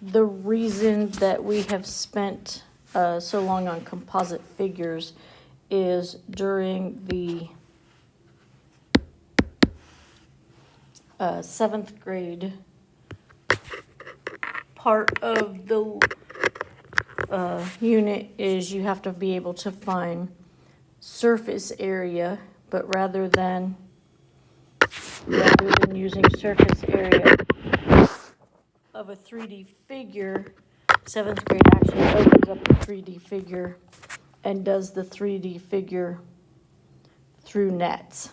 the reason that we have spent so long on composite figures is during the 7th grade part of the unit is you have to be able to find surface area, but rather than using surface area of a 3D figure, 7th grade actually opens up a 3D figure and does the 3D figure through nets.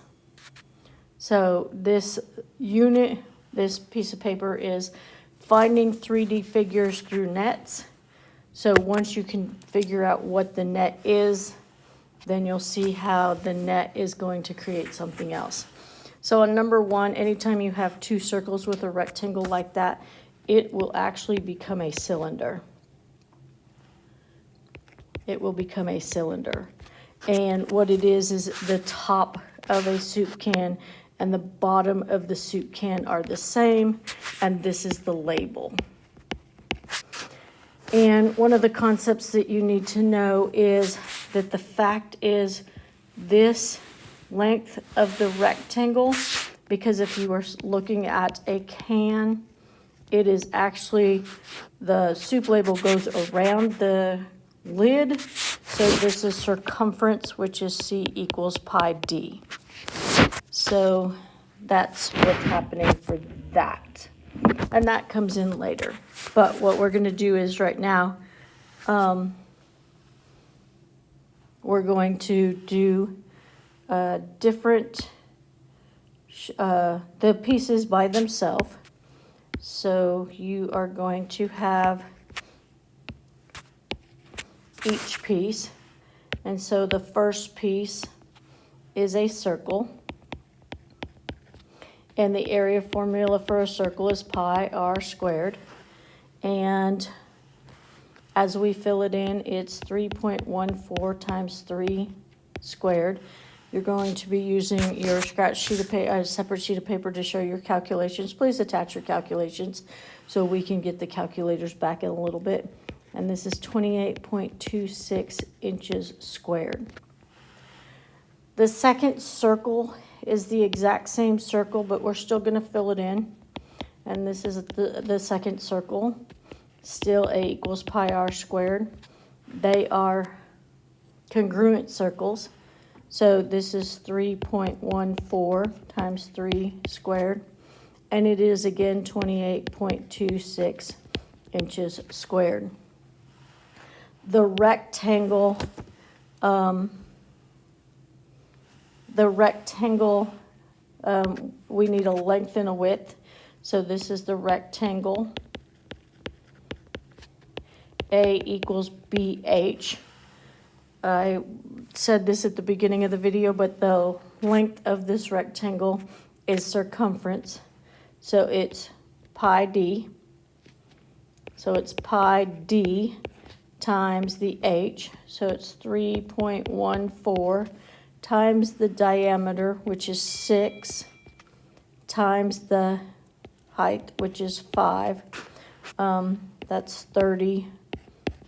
So this unit, this piece of paper is finding 3D figures through nets. So once you can figure out what the net is, then you'll see how the net is going to create something else. So on number 1, anytime you have 2 circles with a rectangle like that, it will actually become a cylinder. It will become a cylinder. And what it is the top of a soup can and the bottom of the soup can are the same, and this is the label. And one of the concepts that you need to know is that the fact is this length of the rectangle, because if you are looking at a can, it is actually, the soup label goes around the lid. So this is circumference, which is C equals pi d. So that's what's happening for that. And that comes in later. But what we're going to do is right now, we're going to do different, the pieces by themselves. So you are going to have each piece. And so the first piece is a circle. And the area formula for a circle is pi r squared. And as we fill it in, it's 3.14 times 3 squared. You're going to be using your scratch sheet of paper, a separate sheet of paper to show your calculations. Please attach your calculations so we can get the calculators back in a little bit. And this is 28.26 inches squared. The second circle is the exact same circle, but we're still going to fill it in. And this is the second circle, still A equals pi r squared. They are congruent circles. So this is 3.14 times 3 squared. And it is again 28.26 inches squared. The rectangle, we need a length and a width. So this is the rectangle. A equals BH. I said this at the beginning of the video, but the length of this rectangle is circumference. So it's pi d. So it's pi d times the h. So it's 3.14 times the diameter, which is 6, times the height, which is 5. That's 30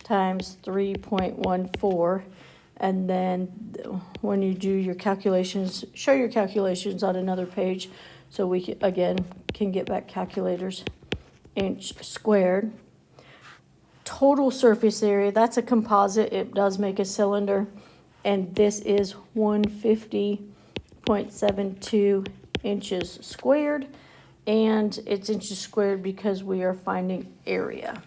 times 3.14. And then when you do your calculations, show your calculations on another page so we can, again, can get back calculators. Inch squared. Total surface area, that's a composite. It does make a cylinder. And this is 150.72 inches squared. And it's inches squared because we are finding area.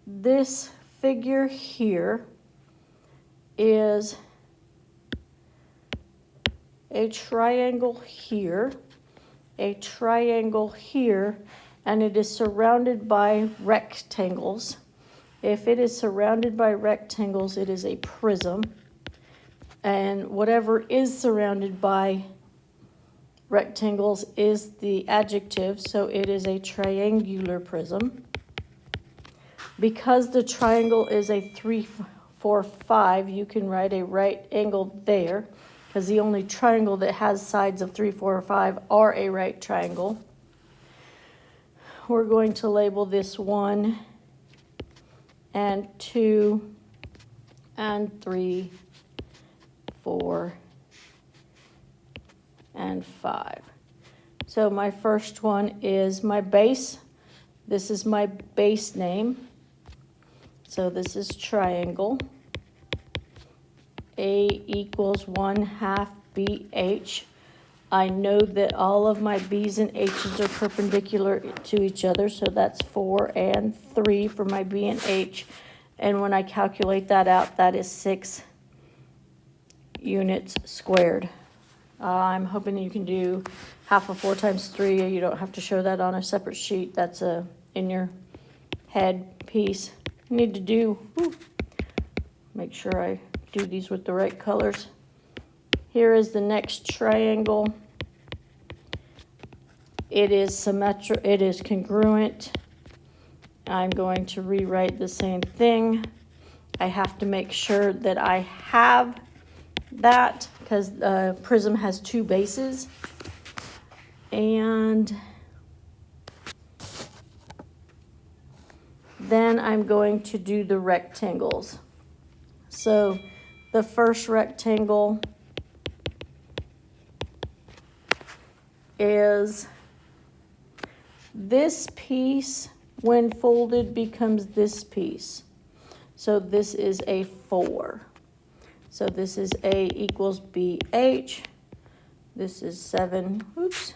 This figure here is a triangle here, a triangle here, and it is surrounded by rectangles. If it is surrounded by rectangles, it is a prism. And whatever is surrounded by rectangles is the adjective, so it is a triangular prism. Because the triangle is a 3, 4, 5, you can write a right angle there. because the only triangle that has sides of 3, 4, or 5 are a right triangle. We're going to label this 1 and 2 and 3, 4, and 5. So my first one is my base. This is my base name. So this is triangle. A equals 1/2 BH. I know that all of my B's and H's are perpendicular to each other, so that's 4 and 3 for my B and H. And when I calculate that out, that is 6 units squared. I'm hoping you can do half of 4 times 3. You don't have to show that on a separate sheet. That's a in your head piece. You need to do, make sure I do these with the right colors. Here is the next triangle. It is symmetric, it is congruent. I'm going to rewrite the same thing. I have to make sure that I have that because the prism has 2 bases. And then I'm going to do the rectangles. So the first rectangle is this piece, when folded, becomes this piece. So this is a 4. So this is A equals BH. This is 7, oops,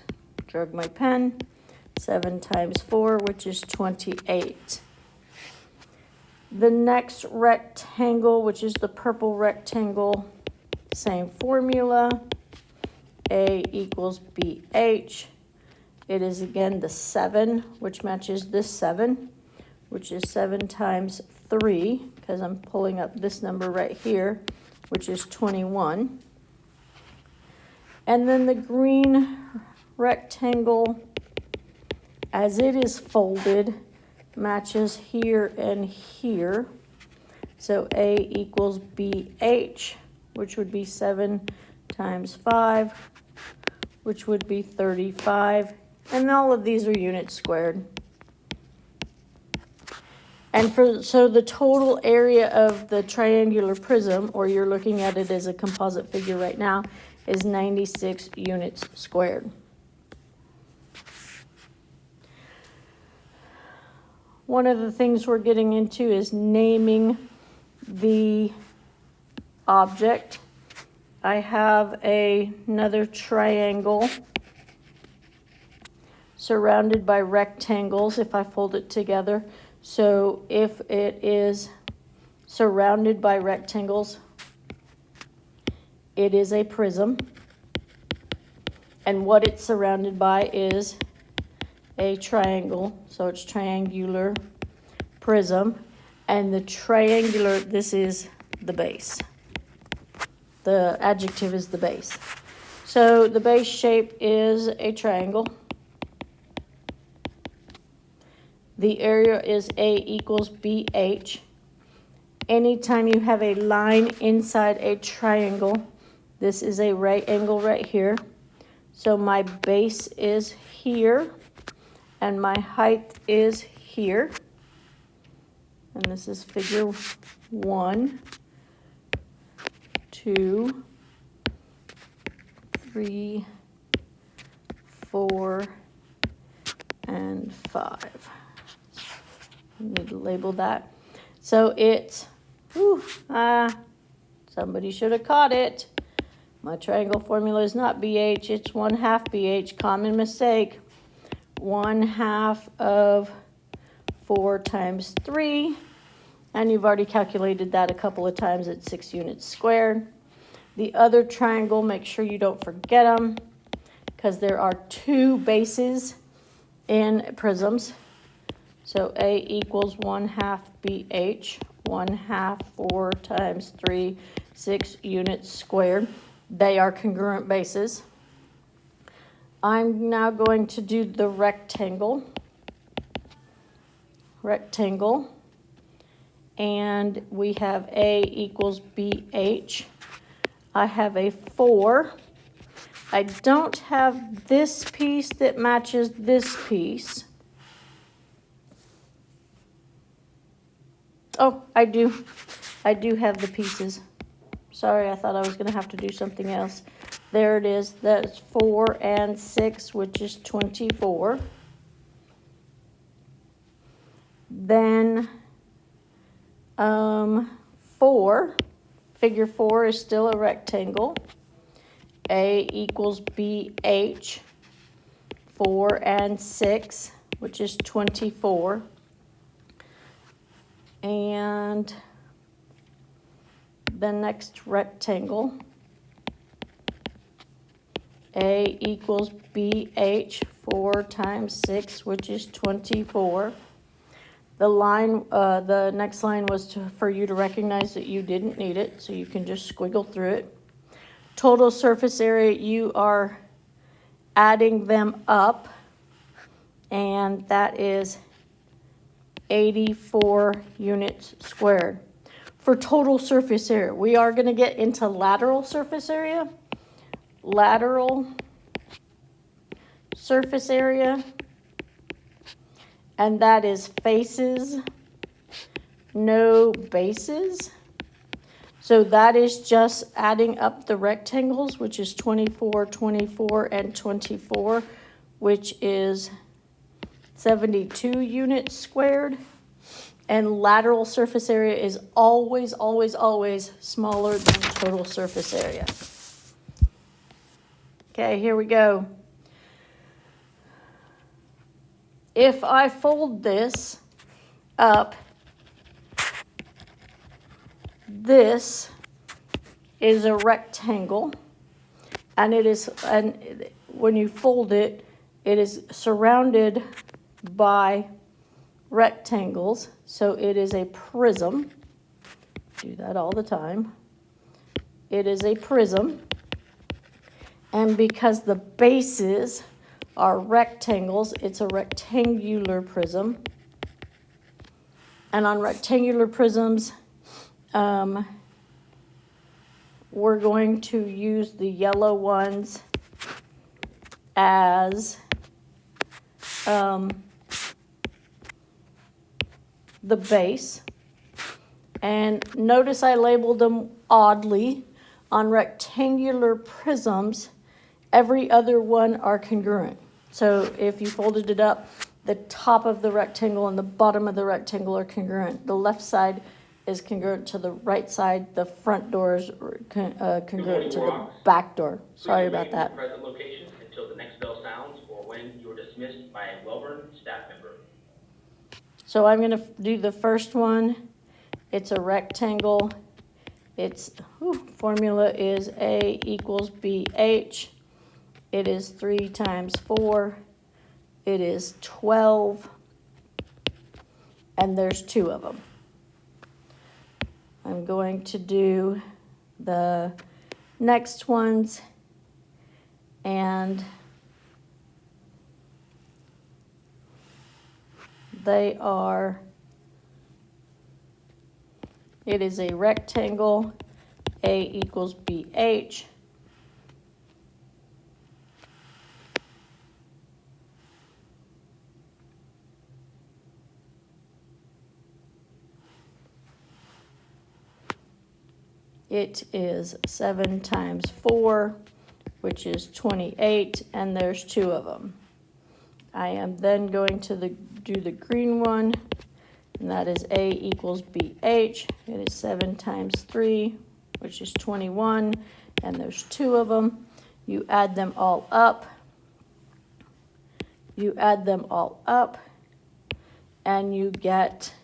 drug my pen. 7 times 4, which is 28. The next rectangle, which is the purple rectangle, same formula. A equals BH. It is again the 7, which matches this 7, which is 7 times 3, because I'm pulling up this number right here, which is 21. And then the green rectangle, as it is folded, matches here and here. So A equals BH, which would be 7 times 5, which would be 35. And all of these are units squared. And so the total area of the triangular prism, or you're looking at it as a composite figure right now, is 96 units squared. One of the things we're getting into is naming the object. I have another triangle surrounded by rectangles if I fold it together. So if it is surrounded by rectangles, it is a prism. And what it's surrounded by is a triangle. So it's triangular prism. And the triangular, this is the base. The adjective is the base. So the base shape is a triangle. The area is A equals BH. Anytime you have a line inside a triangle, this is a right angle right here. So my base is here, and my height is here. And this is figure 1, 2, 3, 4, and 5. Need to label that. So it's, somebody should have caught it. My triangle formula is not BH, it's 1/2 BH, common mistake. 1/2 of 4 times 3, and you've already calculated that a couple of times at 6 units squared. The other triangle, make sure you don't forget them, because there are 2 bases in prisms. So A equals 1/2 BH, 1/2 4 times 3, 6 units squared. They are congruent bases. I'm now going to do the rectangle. Rectangle. And we have A equals BH. I have a 4. I don't have this piece that matches this piece. Oh, I do. I do have the pieces. Sorry, I thought I was going to have to do something else. There it is. That's 4 and 6, which is 24. Then 4, figure 4 is still a rectangle. A equals BH, 4 and 6, which is 24. And the next rectangle, A equals BH, 4 times 6, which is 24. The next line was for you to recognize that you didn't need it, so you can just squiggle through it. Total surface area, you are adding them up, and that is 84 units squared. For total surface area, we are going to get into lateral surface area. Lateral surface area, and that is faces, no bases. So that is just adding up the rectangles, which is 24, 24, and 24, which is 72 units squared. And lateral surface area is always, always, always smaller than total surface area. Okay, here we go. If I fold this up, this is a rectangle, and when you fold it, it is surrounded by rectangles, so it is a prism. Do that all the time. It is a prism, and because the bases are rectangles, it's a rectangular prism. And on rectangular prisms, we're going to use the yellow ones as the base. And notice I labeled them oddly. On rectangular prisms, every other one are congruent. So if you folded it up, the top of the rectangle and the bottom of the rectangle are congruent. The left side is congruent to the right side. The front door is congruent to the back door. Sorry about that. Present location until the next bell sounds or when you are dismissed by a Welborn staff member. So I'm going to do the first one. It's a rectangle. Its formula is A equals BH. It is 3 times 4. It is 12. And there's 2 of them. I'm going to do the next ones, and they are, it is a rectangle, A equals BH. It is 7 times 4, which is 28, and there's 2 of them. I am then going to do the green one, and that is A equals BH. It is 7 times 3, which is 21, and there's 2 of them. You add them all up. You add them all up, and you get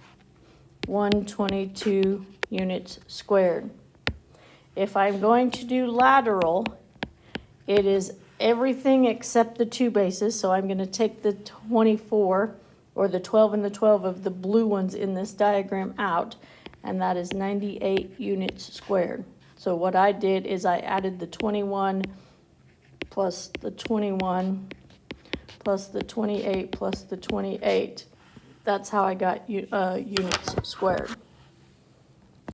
122 units squared. If I'm going to do lateral, it is everything except the 2 bases. So I'm going to take the 24, or the 12 and the 12 of the blue ones in this diagram out, and that is 98 units squared. So what I did is I added the 21 plus the 21 plus the 28 plus the 28. That's how I got units squared.